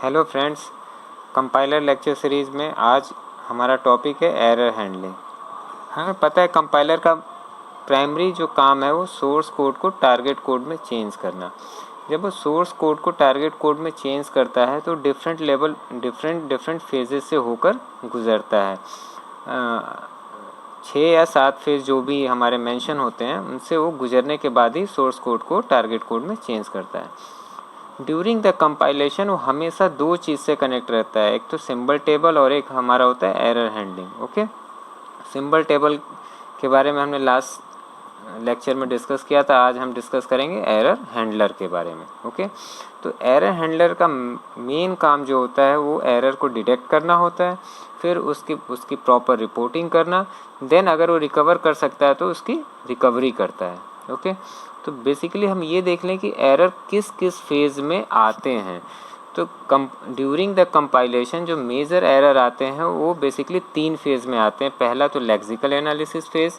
Hello friends, compiler lecture series में आज हमारा टॉपिक है एरर हैंडलिंग। हमें पता है कंपाइलर का प्राइमरी जो काम है वो सोर्स कोड को टारगेट कोड में चेंज करना। जब वो सोर्स कोड को टारगेट कोड में चेंज करता है तो डिफरेंट फेजेस से होकर गुजरता है। 6 या 7 फेज जो भी हमारे मेंशन होते हैं उनसे वो गुजरने के बाद ही सोर्स कोड को टारगेट कोड में चेंज करता है। ड्यूरिंग द कंपाइलेशन वो हमेशा दो चीज़ से कनेक्ट रहता है, एक तो सिंबल टेबल और एक हमारा होता है error handling. Okay, symbol table के बारे में हमने लास्ट लेक्चर में डिस्कस किया था। आज हम डिस्कस करेंगे एरर हैंडलर के बारे में। ओके, तो एरर हैंडलर का मेन काम जो होता है वो एरर को डिटेक्ट करना होता है, फिर उसकी प्रॉपर रिपोर्टिंग करना, देन अगर वो रिकवर कर सकता है तो उसकी रिकवरी करता है। ओके, तो बेसिकली हम ये देख लें कि एरर किस किस फेज़ में आते हैं। तो ड्यूरिंग द कंपाइलेशन जो मेजर एरर आते हैं वो बेसिकली 3 फेज़ में आते हैं। पहला तो लेक्सिकल एनालिसिस फेज़,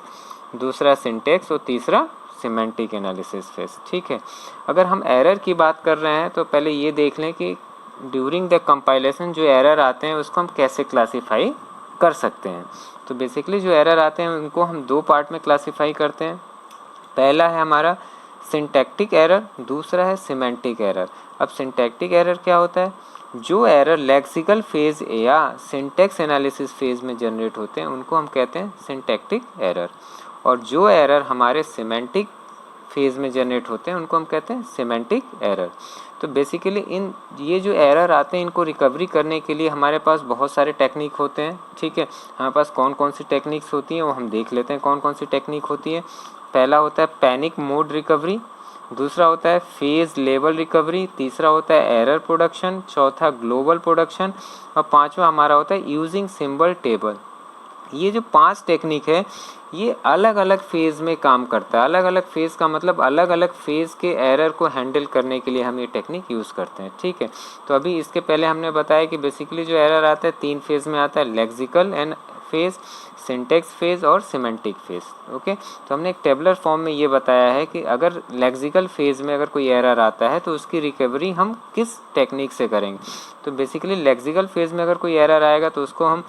दूसरा सिंटेक्स और तीसरा सिमेंटिक एनालिसिस फेज़। ठीक है, अगर हम एरर की बात कर रहे हैं तो पहले ये देख लें कि ड्यूरिंग द कंपाइलेशन जो एरर आते हैं उसको हम कैसे क्लासीफाई कर सकते हैं। तो बेसिकली जो एरर आते हैं उनको हम 2 पार्ट में क्लासीफाई करते हैं। पहला है हमारा सिंटैक्टिक एरर, दूसरा है सिमेंटिक एरर। अब सिंटैक्टिक एरर क्या होता है? जो एरर लेक्सिकल फेज़ या सिंटैक्स एनालिसिस फेज़ में जनरेट होते हैं उनको हम कहते हैं सिंटैक्टिक एरर, और जो एरर हमारे सिमेंटिक फेज़ में जनरेट होते हैं उनको हम कहते हैं सिमेंटिक एरर। तो बेसिकली ये जो एरर आते हैं इनको रिकवरी करने के लिए हमारे पास बहुत सारे टेक्निक होते हैं। ठीक है, हमारे पास कौन कौन सी टेक्निक्स होती हैं वो हम देख लेते हैं। कौन कौन सी टेक्निक होती है? पहला होता है पैनिक मोड रिकवरी, दूसरा होता है फेज़ लेवल रिकवरी, तीसरा होता है एरर प्रोडक्शन, चौथा ग्लोबल प्रोडक्शन और पांचवा हमारा होता है यूजिंग सिंबल टेबल। ये जो 5 टेक्निक है ये अलग अलग फेज़ में काम करता है। अलग अलग फेज़ का मतलब अलग अलग फेज़ के एरर को हैंडल करने के लिए हम ये टेक्निक यूज़ करते हैं। ठीक है, तो अभी इसके पहले हमने बताया कि बेसिकली जो एरर आता है 3 फेज़ में आता है, lexical and phase, syntax phase और सिमेंटिक फेज़। ओके, तो हमने एक टेबलर फॉर्म में ये बताया है कि अगर लेक्सिकल फेज़ में अगर कोई एरर आता है तो उसकी रिकवरी हम किस टेक्निक से करेंगे। तो बेसिकली लेक्सिकल फेज़ में अगर कोई एरर आएगा तो उसको हम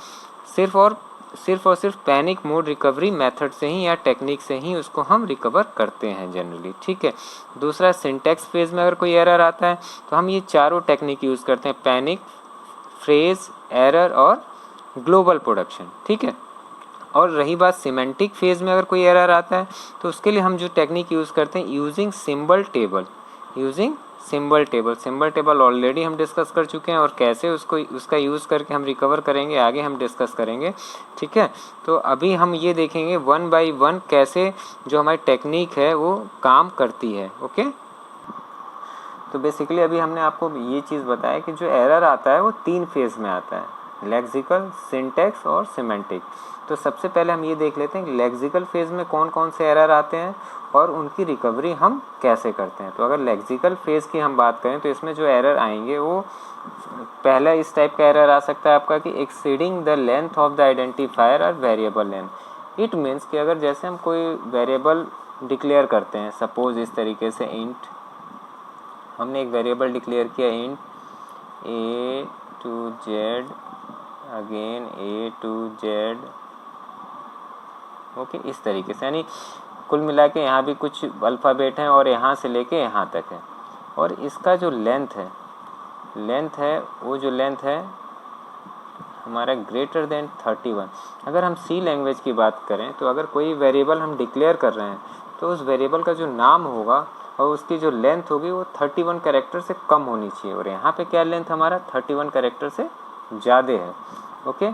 सिर्फ और सिर्फ पैनिक मोड रिकवरी मेथड से ही या टेक्निक से ही उसको हम रिकवर करते हैं जनरली। ठीक है, दूसरा सिंटैक्स फेज़ में अगर कोई एरर आता है तो हम ये चारों टेक्निक यूज़ करते हैं, पैनिक, फ्रेज, एरर और ग्लोबल प्रोडक्शन। ठीक है, और रही बात सिमेंटिक फेज़ में अगर कोई एरर आता है तो उसके लिए हम जो टेक्निक यूज़ करते हैं using symbol table. Symbol table already हम डिस्कस कर चुके हैं और कैसे उसका यूज़ करके हम रिकवर करेंगे आगे हम डिस्कस करेंगे। ठीक है, तो अभी हम ये देखेंगे 1 बाय 1 कैसे जो हमारी टेक्निक है वो काम करती है। ओके, तो बेसिकली अभी हमने आपको ये चीज़ बताया कि जो एरर आता है वो 3 फेज़ में आता है, लेक्सिकल, सिंटैक्स और सिमेंटिक। तो सबसे पहले हम ये देख लेते हैं कि लेक्सिकल फेज़ में कौन कौन से एरर आते हैं और उनकी रिकवरी हम कैसे करते हैं। तो अगर लेक्सिकल फेज़ की हम बात करें तो इसमें जो एरर आएंगे वो पहला इस टाइप का एरर आ सकता है आपका कि exceeding the length of the identifier और वेरिएबल लेंथ। इट मीन्स कि अगर जैसे हम कोई वेरिएबल डिक्लेयर करते हैं, सपोज इस तरीके से इंट, हमने एक वेरिएबल डिक्लेयर किया int a to z again a to z। Okay, इस तरीके से, यानी कुल मिला के यहाँ भी कुछ अल्फ़ाबेट हैं और यहाँ से लेके यहाँ तक है, और इसका जो लेंथ है वो जो लेंथ है हमारा ग्रेटर देन 31। अगर हम सी लैंग्वेज की बात करें तो अगर कोई वेरिएबल हम डिक्लेयर कर रहे हैं तो उस वेरिएबल का जो नाम होगा और उसकी जो लेंथ होगी वो 31 कैरेक्टर से कम होनी चाहिए, और यहाँ पे क्या लेंथ हमारा 31 कैरेक्टर से ज़्यादा है। ओके,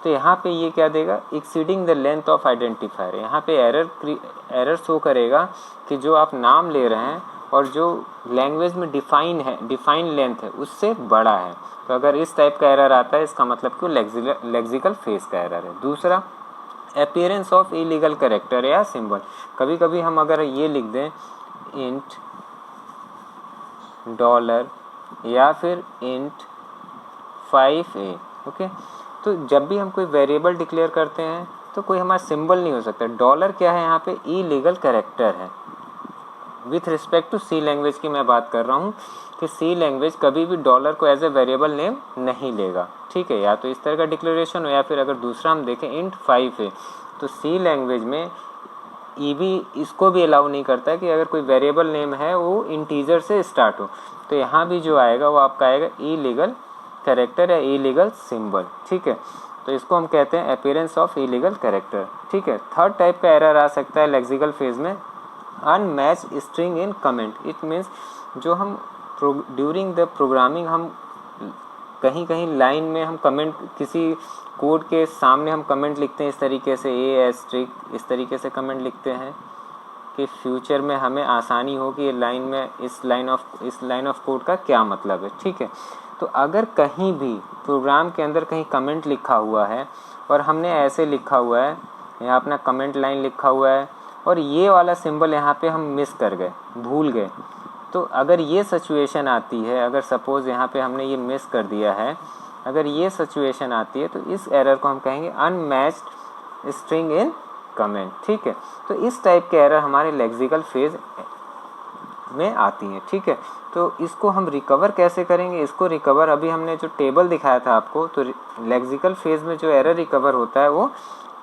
तो यहाँ पे ये क्या देगा, exceeding the length of identifier. यहाँ पे एरर शो करेगा कि जो आप नाम ले रहे हैं और जो लैंग्वेज में डिफाइन लेंथ है उससे बड़ा है। तो अगर इस टाइप का एरर आता है इसका मतलब कि लेक्सिकल फेज़ का एरर है। दूसरा, अपीयरेंस ऑफ इलीगल कैरेक्टर या सिंबल। कभी कभी हम अगर ये लिख दें इंट डॉलर या फिर इंट 5a। ओके, तो जब भी हम कोई वेरिएबल डिक्लेयर करते हैं तो कोई हमारा सिंबल नहीं हो सकता। डॉलर क्या है, यहाँ पे इलीगल कैरेक्टर है। With respect to C language की मैं बात कर रहा हूँ, कि सी लैंग्वेज कभी भी डॉलर को एज ए वेरिएबल नेम नहीं लेगा, ठीक है। या तो इस तरह का डिक्लेरेशन हो, या फिर अगर दूसरा हम देखें int 5 है, तो सी लैंग्वेज में ई भी इसको भी अलाउ नहीं करता है कि अगर कोई वेरिएबल नेम है वो इंटीजर से स्टार्ट हो। तो यहाँ भी जो आएगा वो आपका आएगा इलीगल कैरेक्टर या इलीगल सिंबल, ठीक है। तो इसको हम कहते हैं अपीयरेंस ऑफ इलीगल कैरेक्टर, ठीक है। थर्ड टाइप का एरर आ सकता है लेक्सिकल फेज में, unmatched string in comment. It means जो हम ड्यूरिंग द प्रोग्रामिंग हम कहीं कहीं लाइन में हम कमेंट, किसी कोड के सामने हम कमेंट लिखते हैं इस तरीके से * इस तरीके से कमेंट लिखते हैं कि फ्यूचर में हमें आसानी हो कि ये लाइन में इस लाइन ऑफ कोड का क्या मतलब है, ठीक है। तो अगर कहीं भी प्रोग्राम के अंदर कहीं कमेंट लिखा हुआ है और हमने ऐसे लिखा हुआ है, यहाँ अपना कमेंट लाइन लिखा हुआ है और ये वाला सिंबल यहाँ पे हम मिस कर गए, भूल गए, तो अगर ये सिचुएशन आती है, अगर सपोज़ यहाँ पे हमने ये मिस कर दिया है, अगर ये सिचुएशन आती है तो इस एरर को हम कहेंगे अनमैच्ड स्ट्रिंग इन कमेंट, ठीक है। तो इस टाइप के एरर हमारे लेक्सिकल फेज में आती हैं, ठीक है। तो इसको हम रिकवर कैसे करेंगे? इसको रिकवर अभी हमने जो टेबल दिखाया था आपको, तो लेक्सिकल फेज में जो एरर रिकवर होता है वो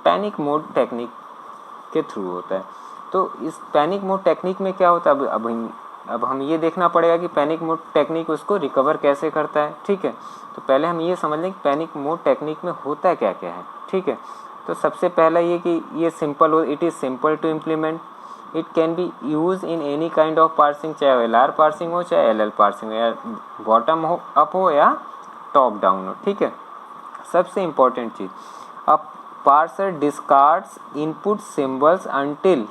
पैनिक मोड टेक्निक के थ्रू होता है। तो इस पैनिक मोड टेक्निक में क्या होता है, अब हम ये देखना पड़ेगा कि पैनिक मोड टेक्निक उसको रिकवर कैसे करता है, ठीक है। तो पहले हम ये समझ लें कि पैनिक मोड टेक्निक में होता क्या क्या है, ठीक है। तो सबसे पहला ये कि ये सिंपल हो, it is simple to implement, it can be use in any kind of parsing, चाहे LR पार्सिंग हो चाहे LL पार्सिंग हो, या बॉटम हो अप हो या टॉप डाउन हो, ठीक है। सबसे इम्पॉर्टेंट चीज़, a parser discards input symbols until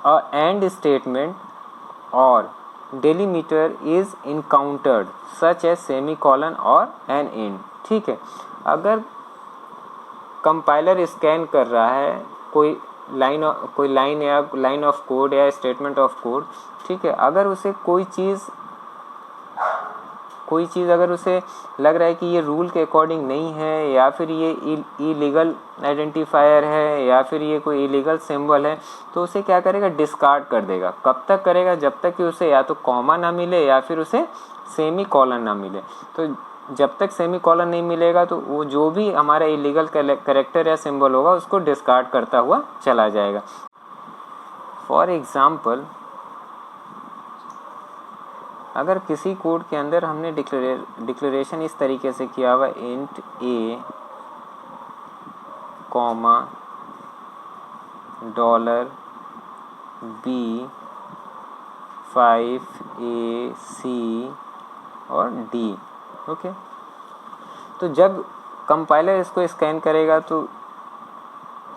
a end statement और delimiter is encountered such as semicolon और an end, ठीक है। अगर कंपाइलर स्कैन कर रहा है कोई लाइन या लाइन ऑफ कोड या स्टेटमेंट ऑफ कोड, ठीक है, अगर उसे कोई चीज़ अगर उसे लग रहा है कि ये रूल के अकॉर्डिंग नहीं है, या फिर ये इलीगल आइडेंटिफायर है, या फिर ये कोई इलीगल सिंबल है, तो उसे क्या करेगा, डिस्कार्ड कर देगा। कब तक करेगा? जब तक कि उसे या तो कॉमा ना मिले या फिर उसे सेमी कॉलन ना मिले। तो जब तक सेमी कॉलन नहीं मिलेगा तो वो जो भी हमारा इलीगल कैरेक्टर या सिंबल होगा उसको डिस्कार्ड करता हुआ चला जाएगा। फॉर एग्ज़ाम्पल, अगर किसी कोड के अंदर हमने डिक्लेरेशन इस तरीके से किया हुआ int a comma $b 5ac और d, ओके। तो जब कंपाइलर इसको स्कैन करेगा तो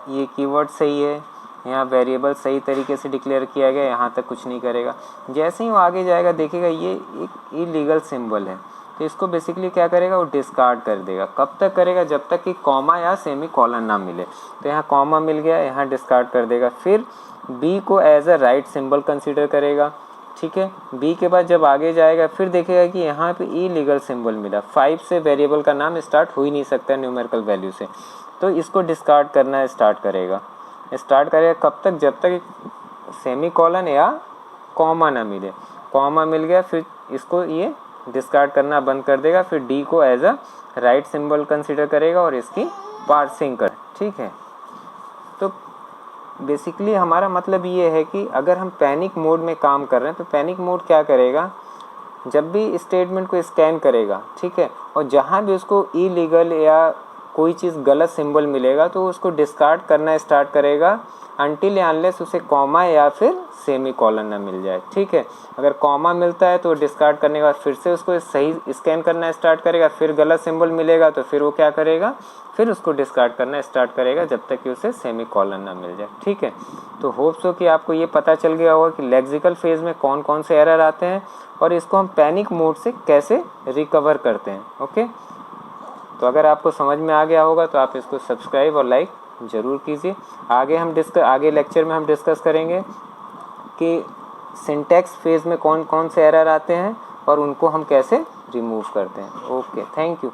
ये कीवर्ड सही है, यहाँ वेरिएबल सही तरीके से डिक्लेयर किया गया, यहाँ तक कुछ नहीं करेगा। जैसे ही वो आगे जाएगा देखेगा ये एक इलीगल सिंबल है, तो इसको बेसिकली क्या करेगा, वो डिस्कार्ड कर देगा। कब तक करेगा? जब तक कि कॉमा या सेमी कॉलन ना मिले। तो यहाँ कॉमा मिल गया, यहाँ डिस्कार्ड कर देगा। फिर बी को as a right symbol consider करेगा, ठीक है। बी के बाद जब आगे जाएगा फिर देखेगा कि यहाँ पे इलीगल सिंबल मिला, 5 से वेरिएबल का नाम स्टार्ट हो ही नहीं सकता न्यूमेरिकल वैल्यू से, तो इसको डिस्कार्ड करना स्टार्ट करेगा। कब तक? जब तक सेमी कॉलन या कॉमा ना मिले। कॉमा मिल गया फिर इसको ये डिस्कार्ड करना बंद कर देगा। फिर डी को as a right symbol consider करेगा और इसकी पार्सिंग कर, ठीक है। तो बेसिकली हमारा मतलब ये है कि अगर हम पैनिक मोड में काम कर रहे हैं तो पैनिक मोड क्या करेगा, जब भी स्टेटमेंट को स्कैन करेगा, ठीक है, और जहाँ भी उसको इलीगल या कोई चीज़ गलत सिंबल मिलेगा तो उसको डिस्कार्ड करना स्टार्ट करेगा अनटिल या अनलेस उसे कॉमा या फिर सेमी कॉलन ना मिल जाए, ठीक है। अगर कॉमा मिलता है तो डिस्कार्ड करने के बाद फिर से उसको सही स्कैन करना स्टार्ट करेगा, फिर गलत सिंबल मिलेगा तो फिर वो क्या करेगा, फिर उसको डिस्कार्ड करना स्टार्ट करेगा जब तक कि उसे सेमी कॉलन ना मिल जाए, ठीक है। तो होप सो कि आपको ये पता चल गया होगा कि लेक्सिकल फेज में कौन कौन से एरर आते हैं और इसको हम पैनिक मोड से कैसे रिकवर करते हैं, ओके। तो अगर आपको समझ में आ गया होगा तो आप इसको सब्सक्राइब और लाइक ज़रूर कीजिए। आगे लेक्चर में हम डिस्कस करेंगे कि सिंटैक्स फेज में कौन कौन से एरर आते हैं और उनको हम कैसे रिमूव करते हैं। Okay, thank you.